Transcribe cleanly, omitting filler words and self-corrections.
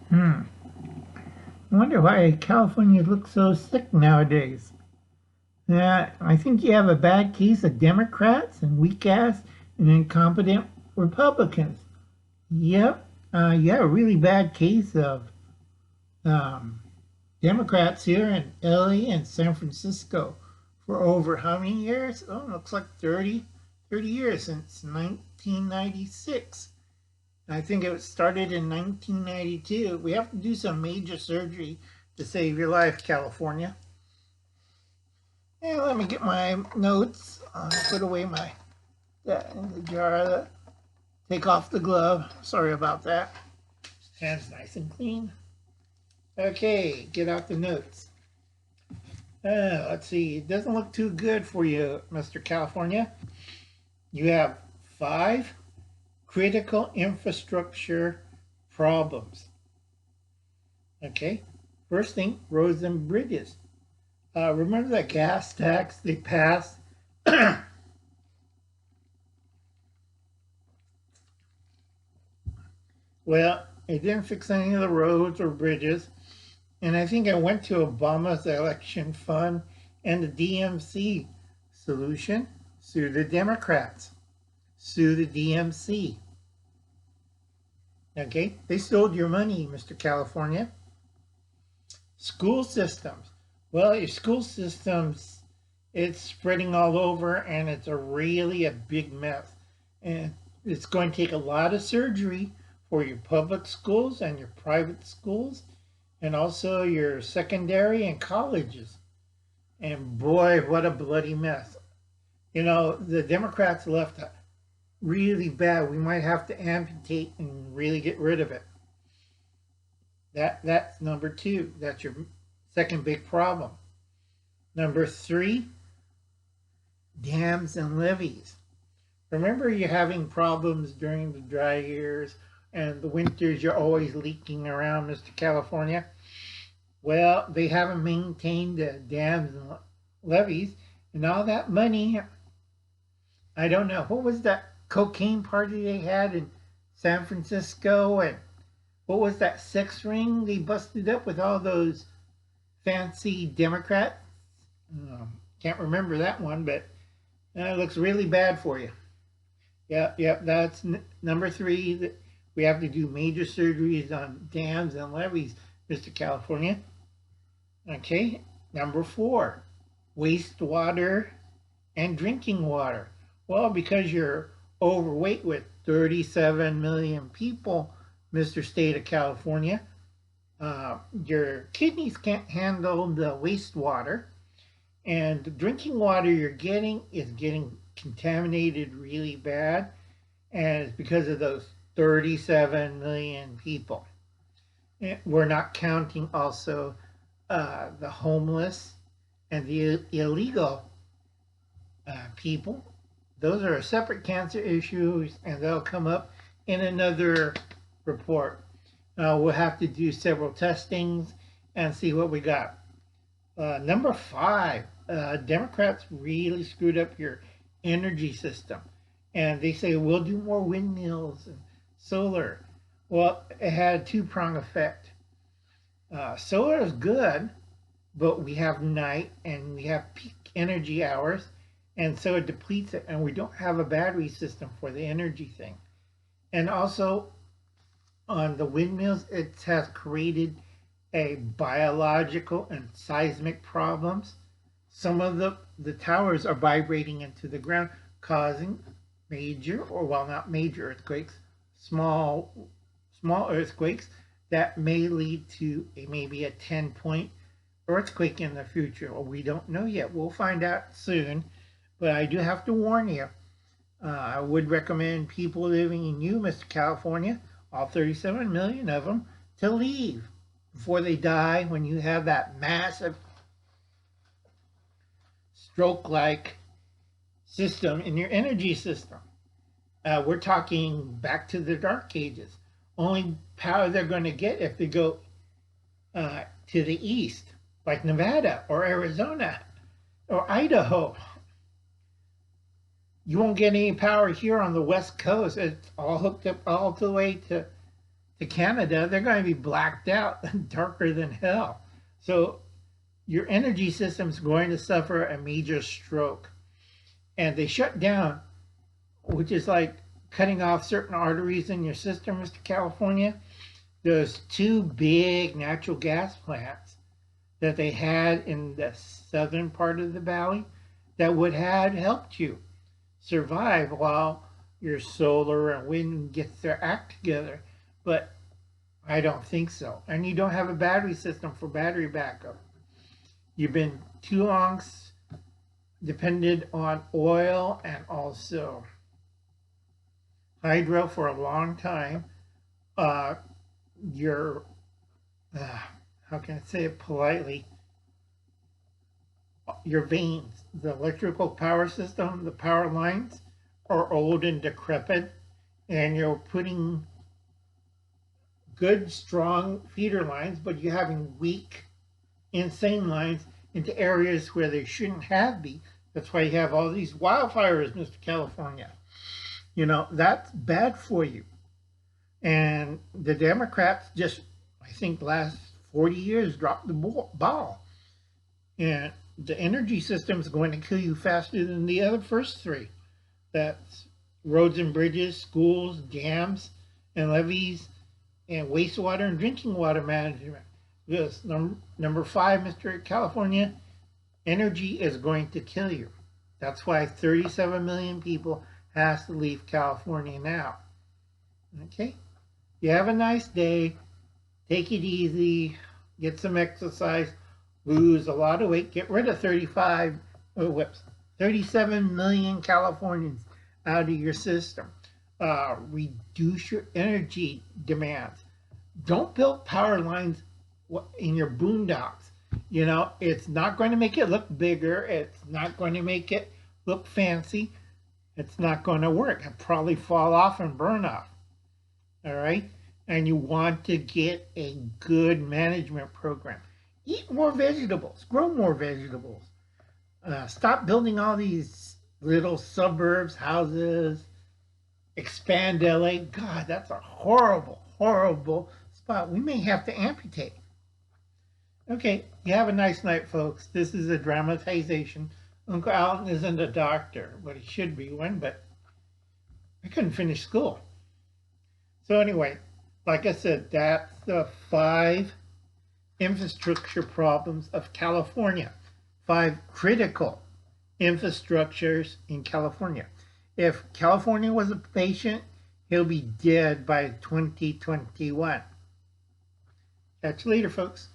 Hmm. I wonder why California looks so sick nowadays. Yeah, I think you have a bad case of Democrats and weak ass and incompetent Republicans. Yep. You have a really bad case of um, Democrats here in LA and San Francisco for over how many years? Oh, looks like 30 years since 1996. I think it started in 1992. We have to do some major surgery to save your life, California. And let me get my notes. Put away my that in the jar. Take off the glove. Sorry about that. Hands nice and clean. Okay, get out the notes. Let's see. It doesn't look too good for you, Mr. California. You have 5 critical infrastructure problems. Okay. First thing, roads and bridges. Remember that gas tax they passed? Well, it didn't fix any of the roads or bridges. And I think I went to Obama's election fund and the DMC solution. Sue the Democrats. Sue the DMC. Okay? They stole your money, Mr. California. School systems. Well, your school systems, it's spreading all over and it's a big mess. And it's going to take a lot of surgery for your public schools and your private schools and also your secondary and colleges. And boy, what a bloody mess. You know, the Democrats left really bad. We might have to amputate and really get rid of it. That's number 2. That's your second big problem. Number 3, dams and levees. Remember you're having problems during the dry years and the winters you're always leaking around, Mr. California. Well, they haven't maintained the dams and levees and all that money. I don't know. What was that cocaine party they had in San Francisco? And what was that sex ring they busted up with all those fancy Democrats? Can't remember that one, but it looks really bad for you. Yep. That's number 3. We have to do major surgeries on dams and levees, Mr. California. Okay, number 4, wastewater and drinking water. Well, because you're overweight with 37 million people, Mr. State of California, your kidneys can't handle the wastewater, and the drinking water you're getting is getting contaminated really bad, and it's because of those 37 million people. And we're not counting also the homeless and the illegal people. Those are separate cancer issues, and they'll come up in another report. We'll have to do several testings and see what we got. Number 5, Democrats really screwed up your energy system. And they say we'll do more windmills and solar. Well, it had a two-prong effect. Solar is good, but we have night and we have peak energy hours, and so it depletes it, and we don't have a battery system for the energy thing. And also, on the windmills, it has created a biological and seismic problems. Some of the towers are vibrating into the ground, causing major, or well, not major earthquakes, small earthquakes that may lead to maybe a 10-point earthquake in the future. Or we don't know yet. We'll find out soon. But I do have to warn you. I would recommend people living in you, Mr. California, all 37 million of them, to leave before they die when you have that massive stroke like system in your energy system. We're talking back to the dark ages. Only power they're going to get if they go to the east, like Nevada or Arizona or Idaho. You won't get any power here on the west coast. It's all hooked up all the way to to Canada, they're going to be blacked out and darker than hell. So your energy system's going to suffer a major stroke. And they shut down, which is like cutting off certain arteries in your system, Mr. California. There's two big natural gas plants that they had in the southern part of the valley that would have helped you survive while your solar and wind gets their act together. But I don't think so. And you don't have a battery system for battery backup. You've been too long depended on oil and also hydro for a long time. Your how can I say it politely? Your veins, the electrical power system, the power lines are old and decrepit, and you're putting good, strong feeder lines, but you're having weak, insane lines into areas where they shouldn't have be. That's why you have all these wildfires, Mr. California. You know, that's bad for you. And the Democrats just, I think, last 40 years dropped the ball. And the energy system is going to kill you faster than the other first three. That's roads and bridges, schools, dams, and levees, and wastewater and drinking water management. This number 5, Mr. California, energy is going to kill you. That's why 37 million people has to leave California now. Okay? You have a nice day. Take it easy. Get some exercise. Lose a lot of weight. Get rid of 37 million Californians out of your system. Reduce your energy demands. Don't build power lines in your boondocks. You know, it's not going to make it look bigger. It's not going to make it look fancy. It's not going to work. It'll probably fall off and burn off. All right? And you want to get a good management program. Eat more vegetables. Grow more vegetables. Stop building all these little suburbs, houses. Expand LA. God, that's a horrible, horrible spot. We may have to amputate. Okay, you have a nice night, folks. This is a dramatization. Uncle Alton isn't a doctor, but he should be one, but I couldn't finish school. So anyway, like I said, that's the 5 infrastructure problems of California. 5 critical infrastructures in California. If California was a patient, he'll be dead by 2021. Catch you later, folks.